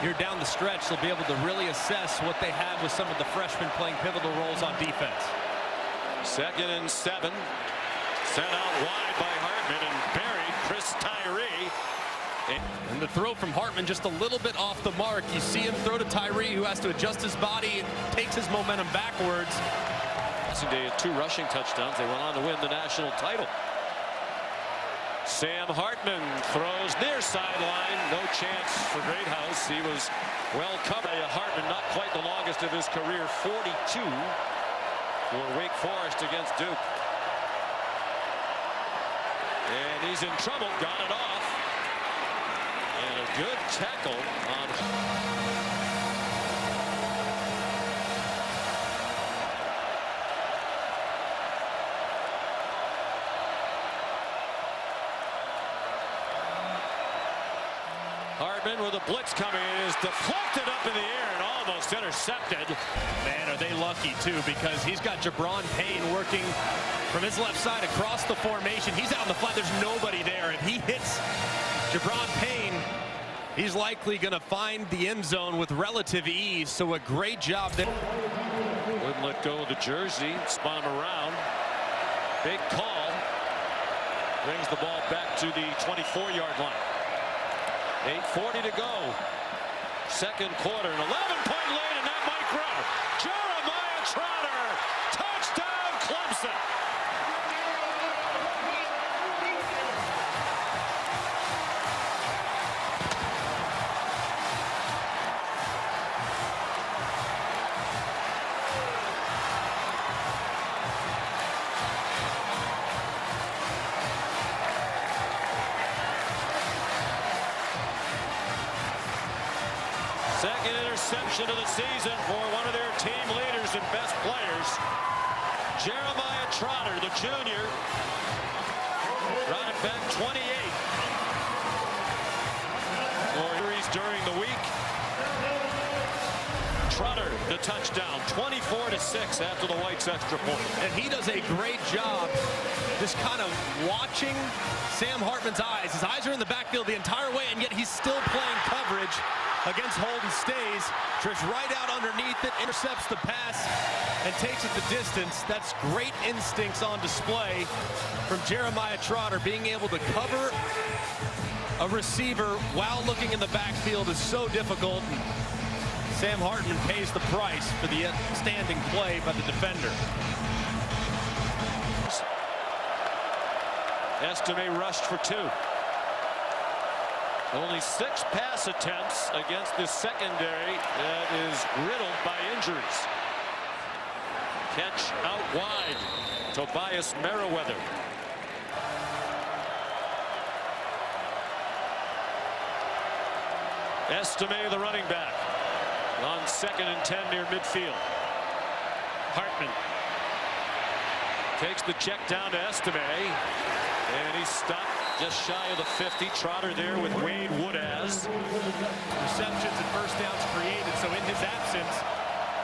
here down the stretch, they'll be able to really assess what they have with some of the freshmen playing pivotal roles on defense. 2nd and 7. Sent out wide by Hartman and buried Chris Tyree. And the throw from Hartman just a little bit off the mark. You see him throw to Tyree, who has to adjust his body, takes his momentum backwards. Day had 2 rushing touchdowns. They went on to win the national title. Sam Hartman throws near sideline. No chance for Greathouse. He was well covered. Hartman, not quite the longest of his career, 42 for Wake Forest against Duke. And he's in trouble. Got it off. And a good tackle on Hartman with a blitz coming. It is deflected up in the air and almost intercepted. Man, are they lucky, too, because he's got Jabron Payne working from his left side across the formation. He's out in the flat. There's nobody there. If he hits Jabron Payne, he's likely going to find the end zone with relative ease. So a great job there. Wouldn't let go of the jersey. Spun him around. Big call. Brings the ball back to the 24-yard line. 8:40 to go. 2nd quarter. An 11-point lead, and that might grow. Jeremiah Trotter. Touchdown, Clemson. Second interception of the season for one of their team leaders and best players. Jeremiah Trotter, the junior. Running back 28. Injuries during the week. Trotter, the touchdown, 24-6 after the Whites' extra point. And he does a great job just kind of watching Sam Hartman's eyes. His eyes are in the backfield the entire way, and yet he's still playing coverage against Holden Stays. Drifts right out underneath it, intercepts the pass, and takes it the distance. That's great instincts on display from Jeremiah Trotter. Being able to cover a receiver while looking in the backfield is so difficult. And Sam Hartman pays the price for the standing play by the defender. Estime rushed for 2. Only 6 pass attempts against this secondary that is riddled by injuries. Catch out wide. Tobias Merriweather. Estime, the running back, on 2nd and 10 near midfield. Hartman takes the check down to Estime, and he's stopped just shy of the 50. Trotter there with Wade Woodaz. Receptions and first downs created, so in his absence,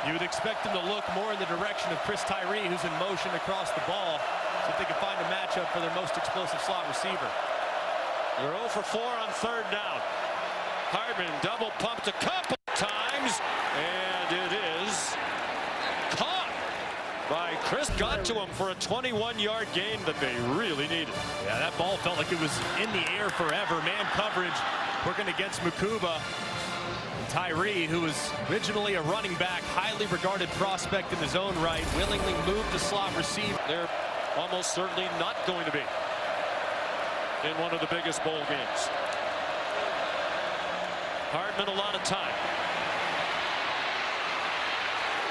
you would expect him to look more in the direction of Chris Tyree, who's in motion across the ball, so if they can find a matchup for their most explosive slot receiver. They're 0 for 4 on 3rd down. Hartman double pumped a couple times, and it is caught by Chris. Got to him for a 21-yard gain that they really needed. Yeah, that ball felt like it was in the air forever. Man coverage working against Mukuba. And Tyree, who was originally a running back, highly regarded prospect in his own right, willingly moved to slot receiver. They're almost certainly not going to be in one of the biggest bowl games. Hartman a lot of time.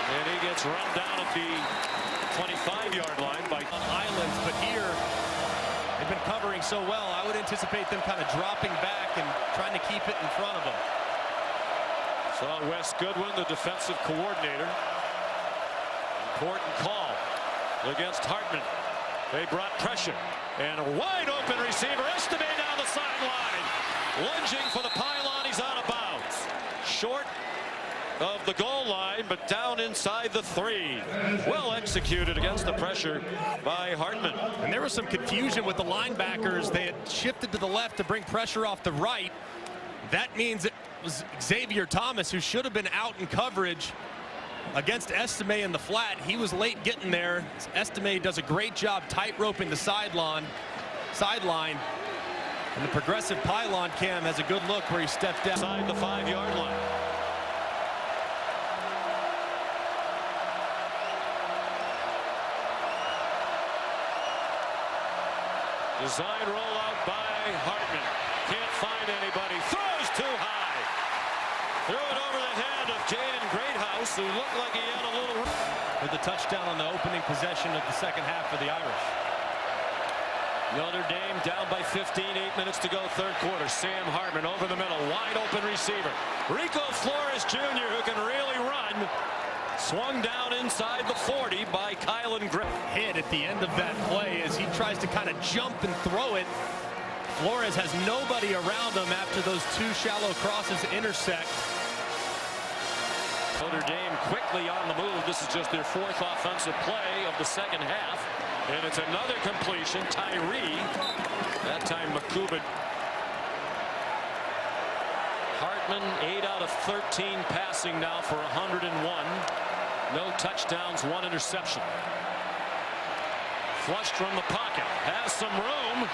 And he gets run down at the 25-yard line by Islands, but here they've been covering so well, I would anticipate them kind of dropping back and trying to keep it in front of them. Saw Wes Goodwin, the defensive coordinator. Important call against Hartman. They brought pressure, and a wide open receiver. Estime down the sideline, lunging for the pylon. He's out of bounds, short of the goal line, but down inside the 3. Well executed against the pressure by Hartman. And there was some confusion with the linebackers. They had shifted to the left to bring pressure off the right. That means that was Xavier Thomas, who should have been out in coverage against Estime in the flat. He was late getting there. Estime does a great job tight-roping the sideline. And the progressive pylon cam has a good look where he stepped down. Inside the 5-yard line. Design rollout by Hartman. Can't find anybody. Throws too high. Threw it over the head of Jaden Greathouse, who looked like he had a little... With the touchdown on the opening possession of the second half for the Irish. Notre Dame down by 15, 8 minutes to go, third quarter. Sam Hartman over the middle, wide open receiver. Rico Flores Jr., who can really run. Swung down inside the 40 by Kylan Griffin. Hit at the end of that play as he tries to kind of jump and throw it. Flores has nobody around him after those two shallow crosses intersect. Notre Dame quickly on the move. This is just their fourth offensive play of the second half. And it's another completion. Tyree. That time Makuba. Hartman 8 out of 13 passing now for 101. No touchdowns, 1 interception. Flushed from the pocket. Has some room.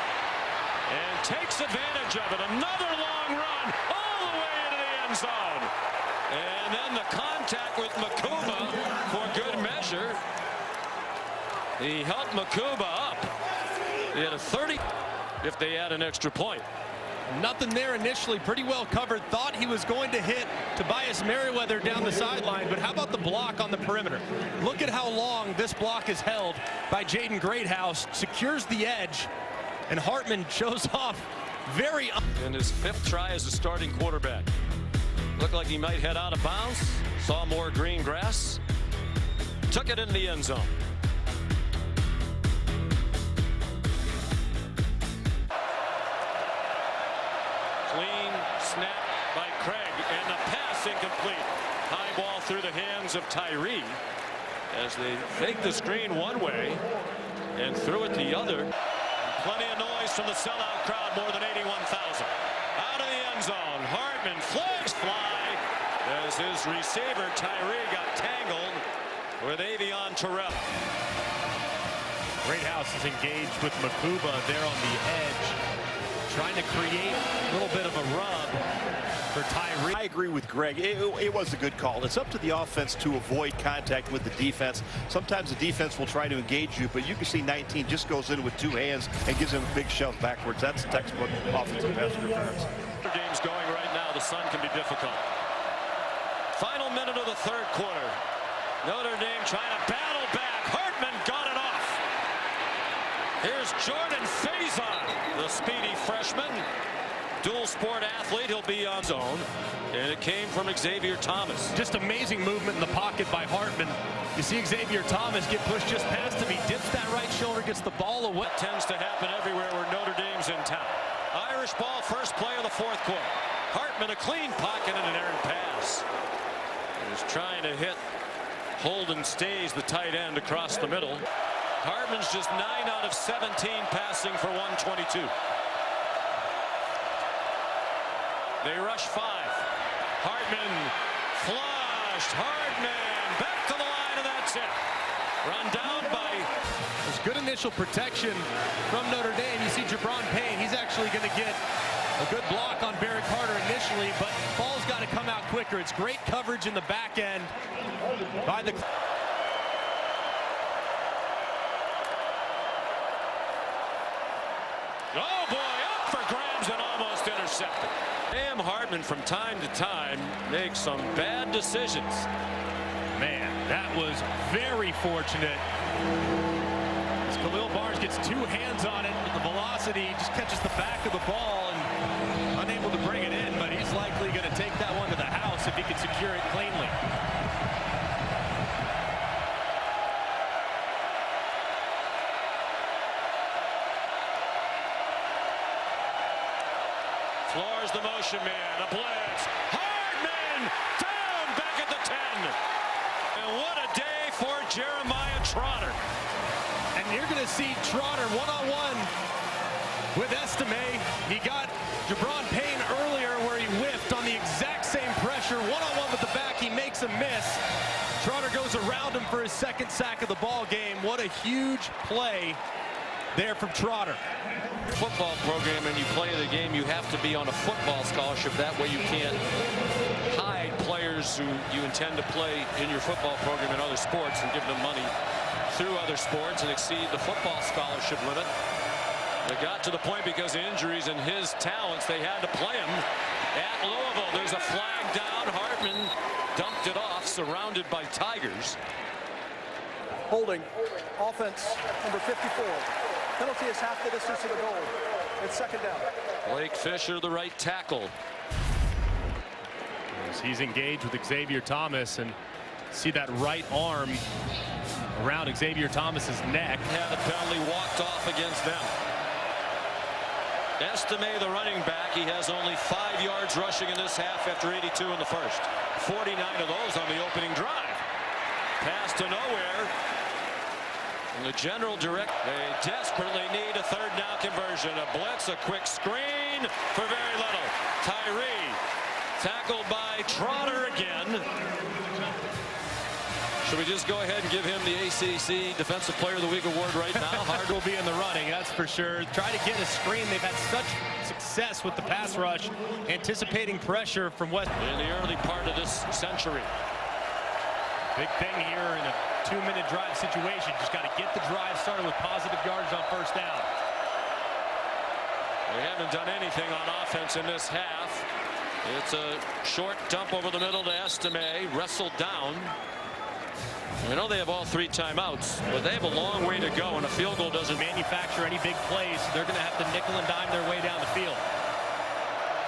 And takes advantage of it. Another long run all the way into the end zone. And then the contact with Makuba for good measure. He helped Makuba up. He had a 30 if they add an extra point. Nothing there initially, pretty well covered. Thought he was going to hit Tobias Merriweather down the sideline, but how about the block on the perimeter? Look at how long this block is held by Jaden Greathouse. Secures the edge, and Hartman shows off very... In his 5th try as a starting quarterback. Looked like he might head out of bounds. Saw more green grass. Took it in the end zone. Clean snap by Craig, and the pass incomplete. High ball through the hands of Tyree as they fake the screen one way and threw it the other. Plenty of noise from the sellout crowd, more than 81,000. Out of the end zone, Hartman, flags fly as his receiver Tyree got tangled with Avion Terrell. Greathouse is engaged with Makuba there on the edge, trying to create a little bit of a rub for Tyree. I agree with Greg. It was a good call. It's up to the offense to avoid contact with the defense. Sometimes the defense will try to engage you, but you can see 19 just goes in with 2 hands and gives him a big shove backwards. That's textbook offensive pass interference. The game's going right now. The sun can be difficult. Final minute of the third quarter. Notre Dame trying to battle back. Hartman got it off. Here's Jordan Faison, the speedy freshman. Dual sport athlete. He'll be on zone. And it came from Xavier Thomas. Just amazing movement in the pocket by Hartman. You see Xavier Thomas get pushed just past him. He dips that right shoulder, gets the ball away. What tends to happen everywhere where Notre Dame's in town. Irish ball, first play of the fourth quarter. Hartman, a clean pocket and an errant pass. He's trying to hit Holden Stays, the tight end, across the middle. Hartman's just 9 out of 17 passing for 122. They rush 5. Hartman flushed. Hartman back to the line, and that's it. Run down by... There's good initial protection from Notre Dame. You see Jabron Payne. He's actually going to get a good block on Barrett Carter initially, but ball's got to come out quicker. It's great coverage in the back end by the... Oh boy, up for grabs and almost intercepted. Sam Hartman from time to time makes some bad decisions. Man, that was very fortunate. As Khalil Barnes gets 2 hands on it, the velocity just catches the back of the ball and unable to bring it in, but he's likely going to take that one to the house if he can secure it cleanly. Floors the motion man, a blitz. Hartman down back at the 10. And what a day for Jeremiah Trotter. And you're going to see Trotter one-on-one with Estime. He got Jabron Payne earlier where he whiffed on the exact pressure, one-on-one with the back. He makes a miss. Trotter goes around him for his second sack of the ball game. What a huge play there from Trotter. Football program and you play the game, you have to be on a football scholarship. That way you can't hide players who you intend to play in your football program in other sports and give them money through other sports and exceed the football scholarship limit. It got to the point because of injuries and his talents, they had to play him at Louisville. There's a flag down. Hartman dumped it off, surrounded by Tigers. Holding. Offense, number 54. Penalty is half the distance to the goal. It's second down. Blake Fisher, the right tackle. As he's engaged with Xavier Thomas, and see that right arm around Xavier Thomas's neck. Had a penalty, walked off against them. Estime, the running back, he has only 5 yards rushing in this half after 82 in the first. 49 of those on the opening drive. Pass to nowhere. And the general direct, they desperately need a third down conversion. A blitz, a quick screen for very little. Tyree tackled by Trotter again. Should we just go ahead and give him the ACC Defensive Player of the Week award right now? Hard will be in the running, that's for sure. Try to get a screen. They've had such success with the pass rush, anticipating pressure from West. In the early part of this century. Big thing here in a 2-minute drive situation. Just got to get the drive started with positive yards on first down. They haven't done anything on offense in this half. It's a short dump over the middle to Estime, wrestled down. I know they have all 3 timeouts, but they have a long way to go, and a field goal doesn't manufacture any big plays. They're going to have to nickel and dime their way down the field.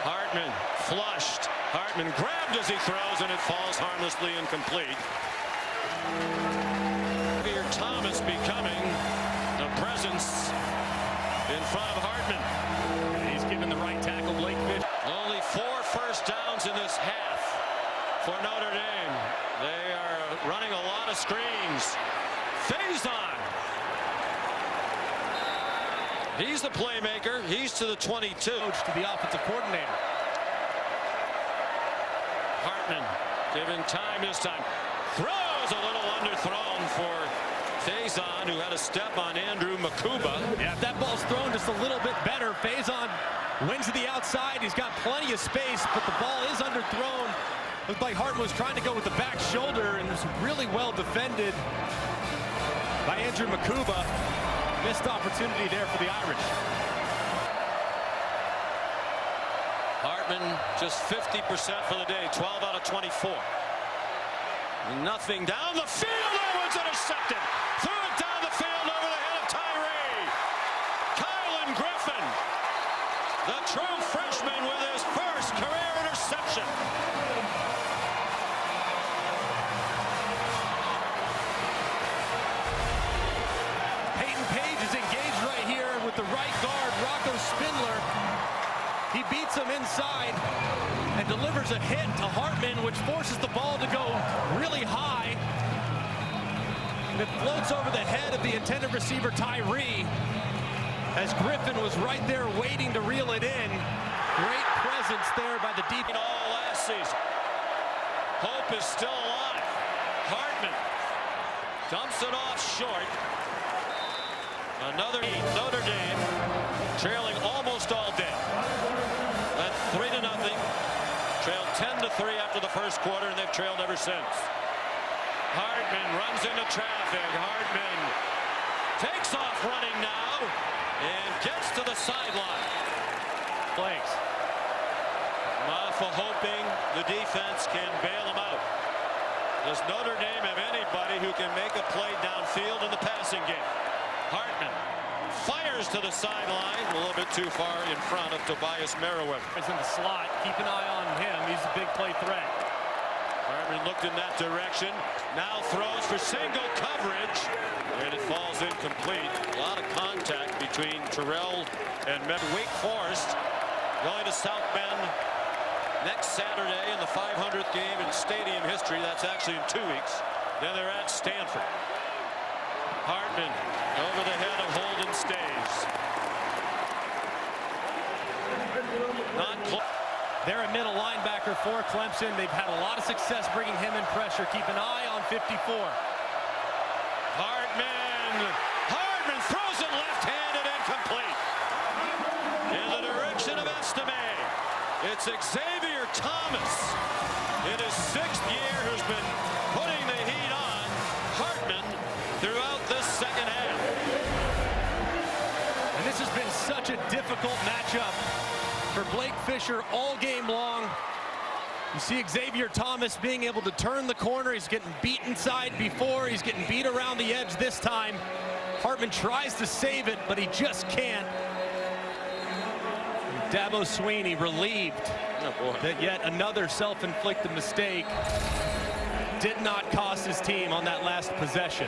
Hartman flushed. Hartman grabbed as he throws, and it falls harmlessly incomplete. Xavier Thomas becoming a presence in front of Hartman. And he's given the right tackle, Blake Fisher. Only 4 first downs in this half for Notre Dame. They are running a lot of screens. Faison. He's the playmaker. He's to the 22. Coach to the offensive coordinator. Hartman given time this time. Throws a little underthrown for Faison, who had a step on Andrew Makuba. Yeah, if that ball's thrown just a little bit better, Faison wings to the outside. He's got plenty of space, but the ball is underthrown. Looked like Hartman was trying to go with the back shoulder, and was really well defended by Andrew Makuba. Missed opportunity there for the Irish. Hartman just 50% for the day, 12 out of 24. Nothing down the field. That one's intercepted. Threw it down the field over the head of Tyree. Kylan Griffin, the true freshman, with his first career interception. Peyton Page is engaged right here with the right guard, Rocco Spindler. He beats him inside and delivers a hit to Hartman, which forces the ball to go really high. And it floats over the head of the intended receiver, Tyree, as Griffin was right there waiting to reel it in. Great presence there by the deep. All last season. Hope is still alive. Hartman dumps it off short. Another Notre Dame trailing almost all day. At 3-0. Trailed 10-3 after the first quarter, and they've trailed ever since. Hartman runs into traffic. Hartman takes off running now and gets to the sideline. Plays. Maffa hoping the defense can bail him out. Does Notre Dame have anybody who can make a play downfield in the passing game? Hartman fires to the sideline, a little bit too far in front of Tobias Merriweather. He's in the slot. Keep an eye on him. He's a big play threat. Hartman looked in that direction. Now throws for single coverage, and it falls incomplete. A lot of contact between Terrell and Wake Forest going to South Bend next Saturday in the 500th game in stadium history. That's actually in 2 weeks. Then they're at Stanford. Hartman over the head of Holden Stays. Not close. They're a middle linebacker for Clemson. They've had a lot of success bringing him in pressure. Keep an eye on 54. Hartman throws it left-handed, incomplete. In the direction of Estime. It's Xavier Thomas in his 6th year who's been putting the heat on Hartman throughout this second half. And this has been such a difficult matchup for Blake Fisher all game long. You see Xavier Thomas being able to turn the corner. He's getting beat inside before. He's getting beat around the edge this time. Hartman tries to save it, but he just can't. Dabo Swinney relieved that yet another self-inflicted mistake did not cost his team on that last possession.